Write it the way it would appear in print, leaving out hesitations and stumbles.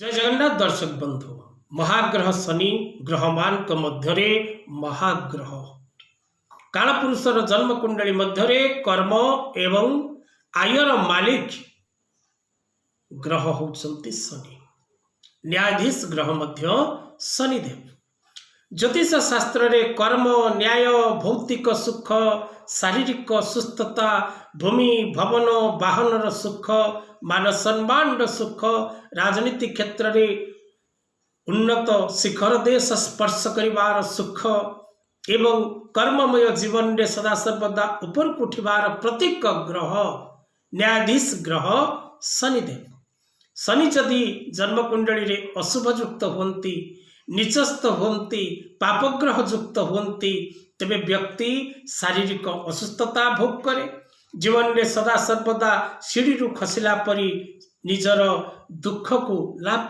जय जगन्नाथ दर्शक बंधु महाग्रह शनि ग्रह मान मध्य महाग्रह कालपुरुषर जन्म कुंडली मध्य कर्म एवं आयर मालिक ग्रह होती शनि न्यायाधीश ग्रह मध्य शनिदेव ज्योतिष शास्त्र रे कर्म न्याय भौतिक सुख शारीरिक सुस्थता भूमि भवन वाहन सुख मान सम्मान सुख राजनीति क्षेत्र रे उन्नत शिखर देश स्पर्श करिवार सुख एवं कर्ममय जीवन रे सदा सर्वदा ऊपर उठिबार प्रतीक ग्रह न्यायाधीश ग्रह शनिदेव। शनि जदि जन्मकुंडली रे अशुभ युक्त होती निचस्थ होती पापग्रह युक्त होती तेबे व्यक्ति शारीरिक असुस्थता भोग करे जीवन में सदा सर्वदा सीढ़ी खसिला परी निजर दुख को लाभ